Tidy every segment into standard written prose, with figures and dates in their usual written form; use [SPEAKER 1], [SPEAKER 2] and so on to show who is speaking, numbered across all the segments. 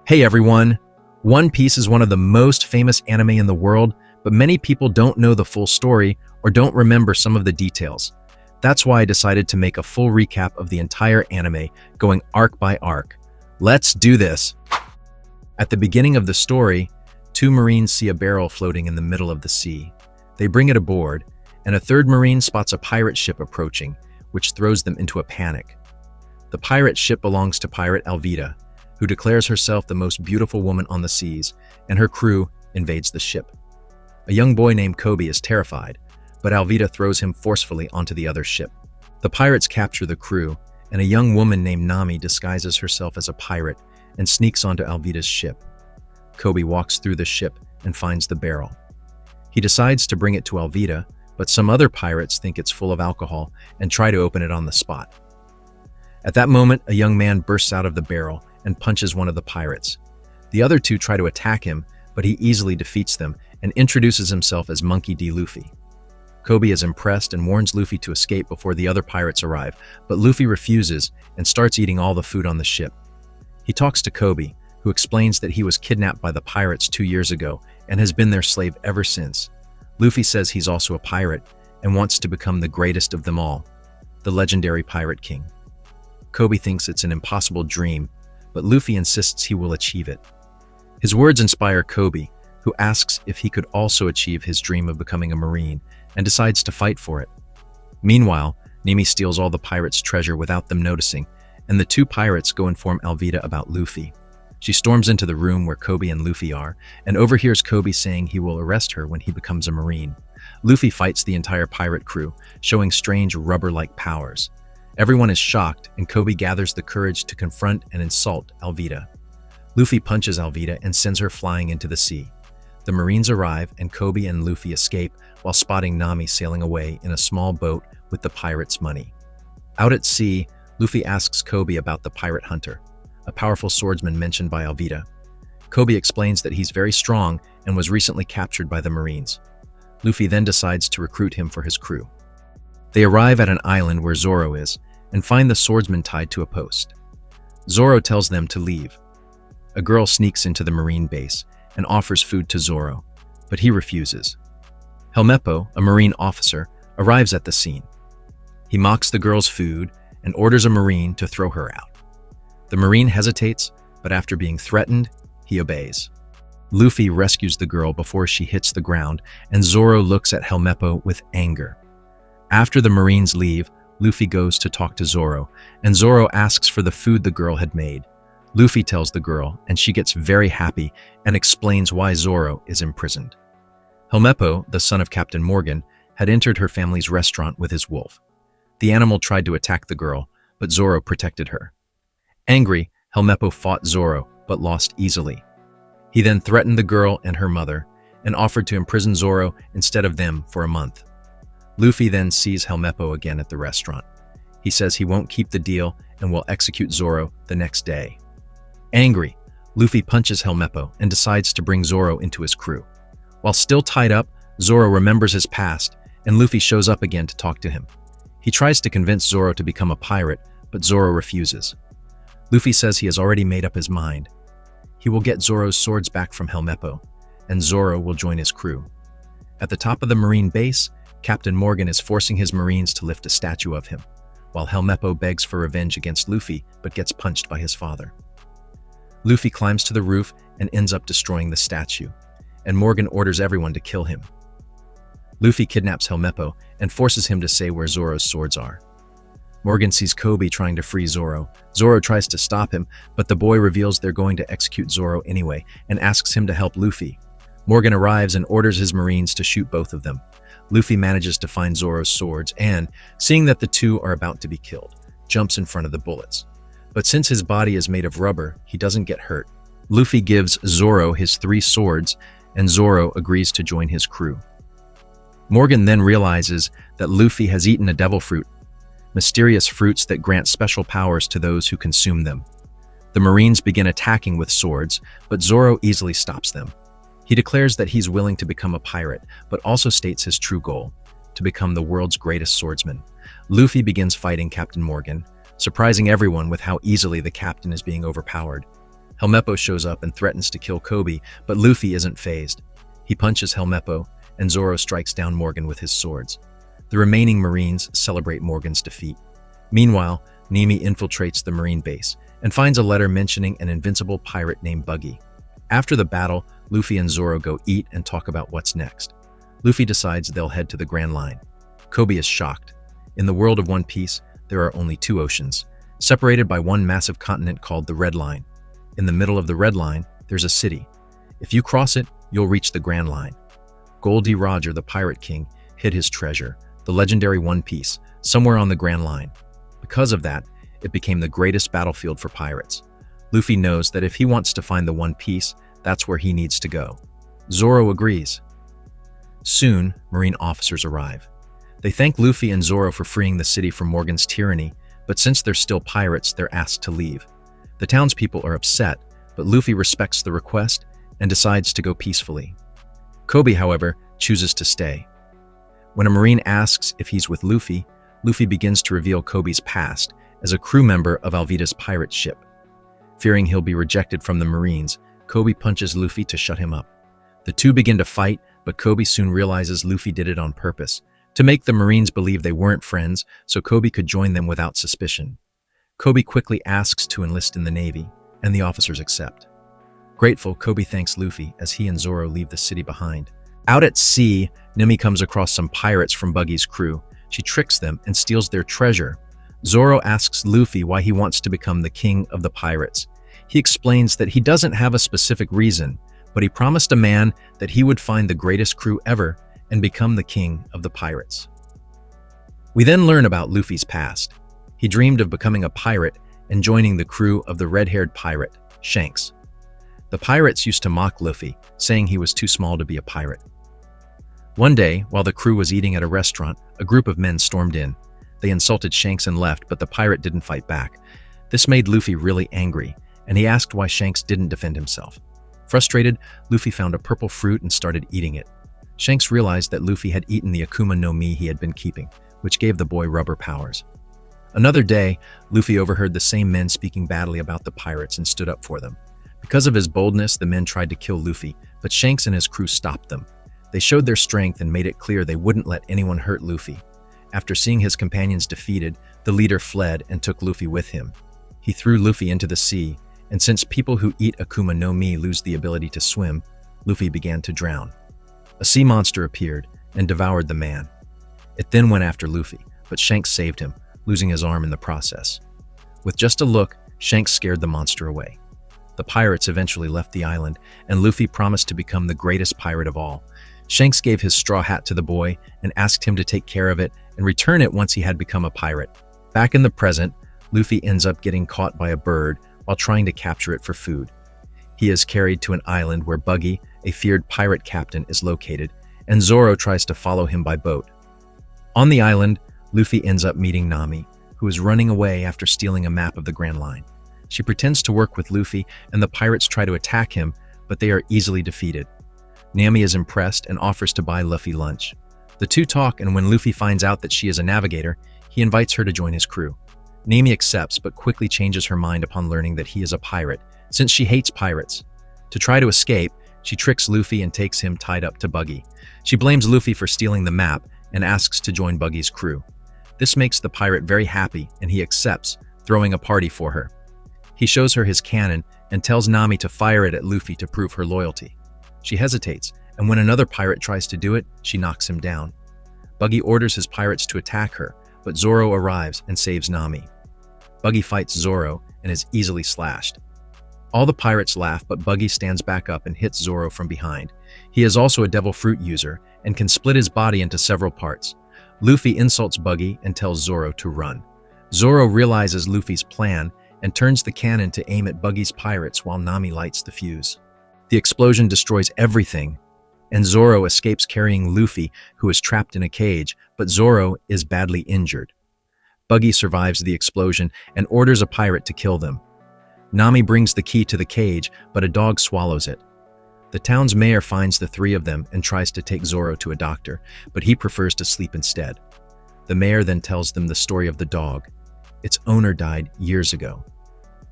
[SPEAKER 1] Hey everyone! One Piece is one of the most famous anime in the world, but many people don't know the full story or don't remember some of the details. That's why I decided to make a full recap of the entire anime, going arc by arc. Let's do this! At the beginning of the story, two Marines see a barrel floating in the middle of the sea. They bring it aboard, and a third Marine spots a pirate ship approaching, which throws them into a panic. The pirate ship belongs to pirate Alvida, who declares herself the most beautiful woman on the seas, and her crew invades the ship. A young boy named Kobe is terrified, but Alvida throws him forcefully onto the other ship. The pirates capture the crew, and a young woman named Nami disguises herself as a pirate and sneaks onto Alvida's ship. Kobe walks through the ship and finds the barrel. He decides to bring it to Alvida, but some other pirates think it's full of alcohol and try to open it on the spot. At that moment, a young man bursts out of the barrel and punches one of the pirates. The other two try to attack him, but he easily defeats them and introduces himself as Monkey D. Luffy. Kobe is impressed and warns Luffy to escape before the other pirates arrive, but Luffy refuses and starts eating all the food on the ship. He talks to Kobe, who explains that he was kidnapped by the pirates 2 years ago and has been their slave ever since. Luffy says he's also a pirate and wants to become the greatest of them all, the legendary Pirate King. Kobe thinks it's an impossible dream, but Luffy insists he will achieve it. His words inspire Kobe, who asks if he could also achieve his dream of becoming a Marine, and decides to fight for it. Meanwhile, Nami steals all the pirates' treasure without them noticing, and the two pirates go inform Alvida about Luffy. She storms into the room where Kobe and Luffy are, and overhears Kobe saying he will arrest her when he becomes a Marine. Luffy fights the entire pirate crew, showing strange rubber-like powers. Everyone is shocked, and Kobe gathers the courage to confront and insult Alvida. Luffy punches Alvida and sends her flying into the sea. The Marines arrive, and Kobe and Luffy escape while spotting Nami sailing away in a small boat with the pirates' money. Out at sea, Luffy asks Kobe about the pirate hunter, a powerful swordsman mentioned by Alvida. Kobe explains that he's very strong and was recently captured by the Marines. Luffy then decides to recruit him for his crew. They arrive at an island where Zoro is, and find the swordsman tied to a post. Zoro tells them to leave. A girl sneaks into the Marine base and offers food to Zoro, but he refuses. Helmeppo, a Marine officer, arrives at the scene. He mocks the girl's food and orders a Marine to throw her out. The Marine hesitates, but after being threatened, he obeys. Luffy rescues the girl before she hits the ground, and Zoro looks at Helmeppo with anger. After the Marines leave, Luffy goes to talk to Zoro, and Zoro asks for the food the girl had made. Luffy tells the girl, and she gets very happy and explains why Zoro is imprisoned. Helmeppo, the son of Captain Morgan, had entered her family's restaurant with his wolf. The animal tried to attack the girl, but Zoro protected her. Angry, Helmeppo fought Zoro, but lost easily. He then threatened the girl and her mother, and offered to imprison Zoro instead of them for a month. Luffy then sees Helmeppo again at the restaurant. He says he won't keep the deal and will execute Zoro the next day. Angry, Luffy punches Helmeppo and decides to bring Zoro into his crew. While still tied up, Zoro remembers his past, and Luffy shows up again to talk to him. He tries to convince Zoro to become a pirate, but Zoro refuses. Luffy says he has already made up his mind. He will get Zoro's swords back from Helmeppo, and Zoro will join his crew. At the top of the Marine base, Captain Morgan is forcing his Marines to lift a statue of him, while Helmeppo begs for revenge against Luffy but gets punched by his father. Luffy climbs to the roof and ends up destroying the statue, and Morgan orders everyone to kill him. Luffy kidnaps Helmeppo and forces him to say where Zoro's swords are. Morgan sees Kobe trying to free Zoro. Zoro tries to stop him, but the boy reveals they're going to execute Zoro anyway and asks him to help Luffy. Morgan arrives and orders his Marines to shoot both of them. Luffy manages to find Zoro's swords and, seeing that the two are about to be killed, jumps in front of the bullets. But since his body is made of rubber, he doesn't get hurt. Luffy gives Zoro his 3 swords, and Zoro agrees to join his crew. Morgan then realizes that Luffy has eaten a devil fruit, mysterious fruits that grant special powers to those who consume them. The Marines begin attacking with swords, but Zoro easily stops them. He declares that he's willing to become a pirate, but also states his true goal, to become the world's greatest swordsman. Luffy begins fighting Captain Morgan, surprising everyone with how easily the captain is being overpowered. Helmeppo shows up and threatens to kill Kobe, but Luffy isn't fazed. He punches Helmeppo, and Zoro strikes down Morgan with his swords. The remaining Marines celebrate Morgan's defeat. Meanwhile, Nami infiltrates the Marine base and finds a letter mentioning an invincible pirate named Buggy. After the battle, Luffy and Zoro go eat and talk about what's next. Luffy decides they'll head to the Grand Line. Kobe is shocked. In the world of One Piece, there are only two oceans, separated by one massive continent called the Red Line. In the middle of the Red Line, there's a city. If you cross it, you'll reach the Grand Line. Goldie Roger, the Pirate King, hid his treasure, the legendary One Piece, somewhere on the Grand Line. Because of that, it became the greatest battlefield for pirates. Luffy knows that if he wants to find the One Piece, that's where he needs to go. Zoro agrees. Soon, Marine officers arrive. They thank Luffy and Zoro for freeing the city from Morgan's tyranny, but since they're still pirates, they're asked to leave. The townspeople are upset, but Luffy respects the request and decides to go peacefully. Kobe, however, chooses to stay. When a Marine asks if he's with Luffy, Luffy begins to reveal Kobe's past as a crew member of Alvida's pirate ship. Fearing he'll be rejected from the Marines, Kobe punches Luffy to shut him up. The two begin to fight, but Kobe soon realizes Luffy did it on purpose, to make the Marines believe they weren't friends so Kobe could join them without suspicion. Kobe quickly asks to enlist in the Navy, and the officers accept. Grateful, Kobe thanks Luffy as he and Zoro leave the city behind. Out at sea, Nami comes across some pirates from Buggy's crew. She tricks them and steals their treasure. Zoro asks Luffy why he wants to become the king of the pirates. He explains that he doesn't have a specific reason, but he promised a man that he would find the greatest crew ever and become the king of the pirates. We then learn about Luffy's past. He dreamed of becoming a pirate and joining the crew of the red-haired pirate, Shanks. The pirates used to mock Luffy, saying he was too small to be a pirate. One day, while the crew was eating at a restaurant, a group of men stormed in. They insulted Shanks and left, but the pirate didn't fight back. This made Luffy really angry, and he asked why Shanks didn't defend himself. Frustrated, Luffy found a purple fruit and started eating it. Shanks realized that Luffy had eaten the Akuma no Mi he had been keeping, which gave the boy rubber powers. Another day, Luffy overheard the same men speaking badly about the pirates and stood up for them. Because of his boldness, the men tried to kill Luffy, but Shanks and his crew stopped them. They showed their strength and made it clear they wouldn't let anyone hurt Luffy. After seeing his companions defeated, the leader fled and took Luffy with him. He threw Luffy into the sea, and since people who eat Akuma no Mi lose the ability to swim, Luffy began to drown. A sea monster appeared and devoured the man. It then went after Luffy, but Shanks saved him, losing his arm in the process. With just a look, Shanks scared the monster away. The pirates eventually left the island, and Luffy promised to become the greatest pirate of all. Shanks gave his straw hat to the boy and asked him to take care of it and return it once he had become a pirate. Back in the present, Luffy ends up getting caught by a bird while trying to capture it for food. He is carried to an island where Buggy, a feared pirate captain, is located, and Zoro tries to follow him by boat. On the island, Luffy ends up meeting Nami, who is running away after stealing a map of the Grand Line. She pretends to work with Luffy, and the pirates try to attack him, but they are easily defeated. Nami is impressed and offers to buy Luffy lunch. The two talk, and when Luffy finds out that she is a navigator, he invites her to join his crew. Nami accepts, but quickly changes her mind upon learning that he is a pirate, since she hates pirates. To try to escape, she tricks Luffy and takes him tied up to Buggy. She blames Luffy for stealing the map and asks to join Buggy's crew. This makes the pirate very happy, and he accepts, throwing a party for her. He shows her his cannon and tells Nami to fire it at Luffy to prove her loyalty. She hesitates, and when another pirate tries to do it, she knocks him down. Buggy orders his pirates to attack her, but Zoro arrives and saves Nami. Buggy fights Zoro and is easily slashed. All the pirates laugh, but Buggy stands back up and hits Zoro from behind. He is also a devil fruit user and can split his body into several parts. Luffy insults Buggy and tells Zoro to run. Zoro realizes Luffy's plan and turns the cannon to aim at Buggy's pirates while Nami lights the fuse. The explosion destroys everything, and Zoro escapes carrying Luffy, who is trapped in a cage, but Zoro is badly injured. Buggy survives the explosion and orders a pirate to kill them. Nami brings the key to the cage, but a dog swallows it. The town's mayor finds the three of them and tries to take Zoro to a doctor, but he prefers to sleep instead. The mayor then tells them the story of the dog. Its owner died years ago.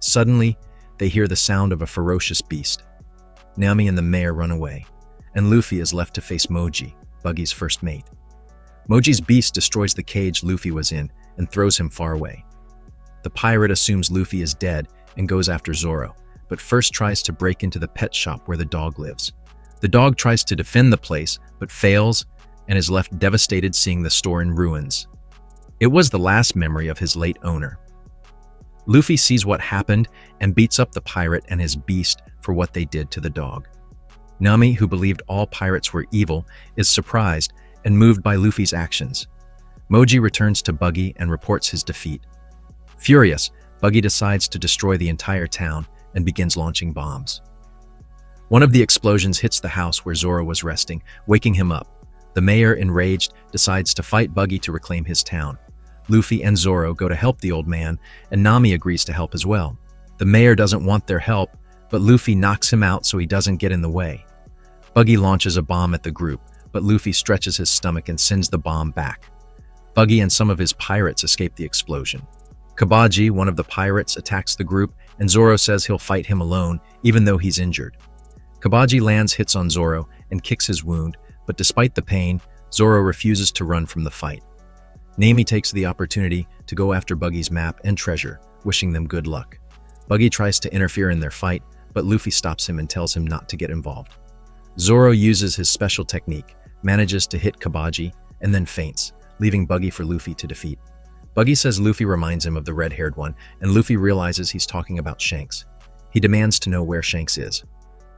[SPEAKER 1] Suddenly, They hear the sound of a ferocious beast. Nami and the mayor run away, and Luffy is left to face Moji, Buggy's first mate. Moji's beast destroys the cage Luffy was in and throws him far away. The pirate assumes Luffy is dead and goes after Zoro, but first tries to break into the pet shop where the dog lives. The dog tries to defend the place, but fails and is left devastated seeing the store in ruins. It was the last memory of his late owner. Luffy sees what happened and beats up the pirate and his beast for what they did to the dog. Nami, who believed all pirates were evil, is surprised and moved by Luffy's actions. Moji returns to Buggy and reports his defeat. Furious, Buggy decides to destroy the entire town and begins launching bombs. One of the explosions hits the house where Zoro was resting, waking him up. The mayor, enraged, decides to fight Buggy to reclaim his town. Luffy and Zoro go to help the old man, and Nami agrees to help as well. The mayor doesn't want their help, but Luffy knocks him out so he doesn't get in the way. Buggy launches a bomb at the group, but Luffy stretches his stomach and sends the bomb back. Buggy and some of his pirates escape the explosion. Kabaji, one of the pirates, attacks the group, and Zoro says he'll fight him alone, even though he's injured. Kabaji lands hits on Zoro and kicks his wound, but despite the pain, Zoro refuses to run from the fight. Nami takes the opportunity to go after Buggy's map and treasure, wishing them good luck. Buggy tries to interfere in their fight, but Luffy stops him and tells him not to get involved. Zoro uses his special technique, manages to hit Kabaji, and then faints, leaving Buggy for Luffy to defeat. Buggy says Luffy reminds him of the red-haired one, and Luffy realizes he's talking about Shanks. He demands to know where Shanks is.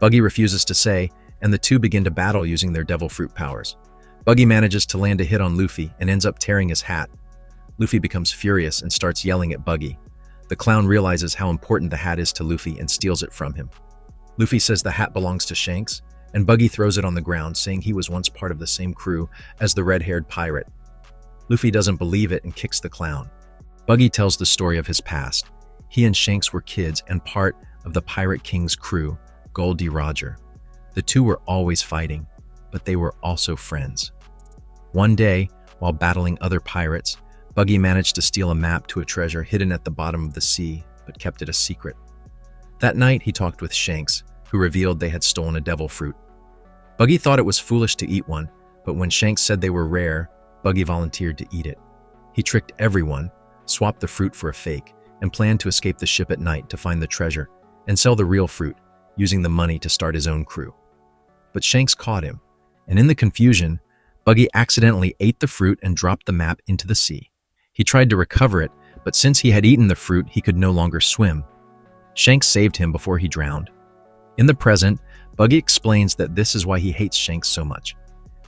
[SPEAKER 1] Buggy refuses to say, and the two begin to battle using their devil fruit powers. Buggy manages to land a hit on Luffy and ends up tearing his hat. Luffy becomes furious and starts yelling at Buggy. The clown realizes how important the hat is to Luffy and steals it from him. Luffy says the hat belongs to Shanks, and Buggy throws it on the ground, saying he was once part of the same crew as the red-haired pirate. Luffy doesn't believe it and kicks the clown. Buggy tells the story of his past. He and Shanks were kids and part of the Pirate King's crew, Gold D. Roger. The two were always fighting, but they were also friends. One day, while battling other pirates, Buggy managed to steal a map to a treasure hidden at the bottom of the sea, but kept it a secret. That night, he talked with Shanks, who revealed they had stolen a devil fruit. Buggy thought it was foolish to eat one, but when Shanks said they were rare, Buggy volunteered to eat it. He tricked everyone, swapped the fruit for a fake, and planned to escape the ship at night to find the treasure and sell the real fruit, using the money to start his own crew. But Shanks caught him, and in the confusion, Buggy accidentally ate the fruit and dropped the map into the sea. He tried to recover it, but since he had eaten the fruit, he could no longer swim. Shanks saved him before he drowned. In the present, Buggy explains that this is why he hates Shanks so much.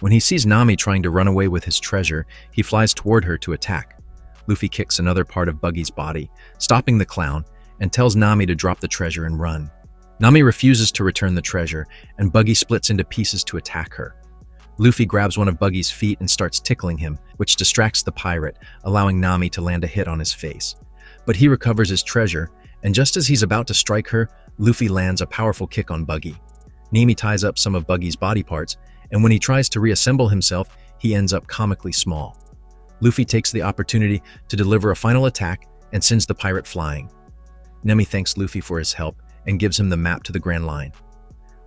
[SPEAKER 1] When he sees Nami trying to run away with his treasure, he flies toward her to attack. Luffy kicks another part of Buggy's body, stopping the clown, and tells Nami to drop the treasure and run. Nami refuses to return the treasure, and Buggy splits into pieces to attack her. Luffy grabs one of Buggy's feet and starts tickling him, which distracts the pirate, allowing Nami to land a hit on his face. But he recovers his treasure, and just as he's about to strike her, Luffy lands a powerful kick on Buggy. Nami ties up some of Buggy's body parts, and when he tries to reassemble himself, he ends up comically small. Luffy takes the opportunity to deliver a final attack and sends the pirate flying. Nami thanks Luffy for his help and gives him the map to the Grand Line.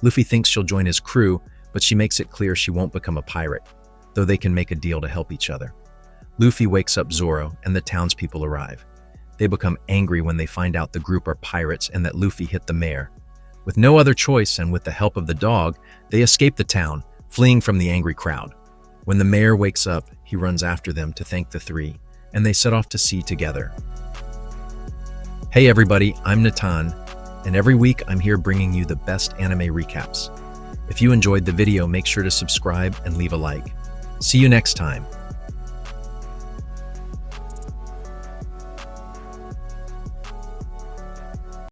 [SPEAKER 1] Luffy thinks she'll join his crew, but she makes it clear she won't become a pirate, though they can make a deal to help each other. Luffy wakes up Zoro, and the townspeople arrive. They become angry when they find out the group are pirates and that Luffy hit the mayor. With no other choice and with the help of the dog, they escape the town, fleeing from the angry crowd. When the mayor wakes up, he runs after them to thank the three, and they set off to sea together. Hey everybody, I'm Natan, and every week I'm here bringing you the best anime recaps. If you enjoyed the video, make sure to subscribe and leave a like. See you next time.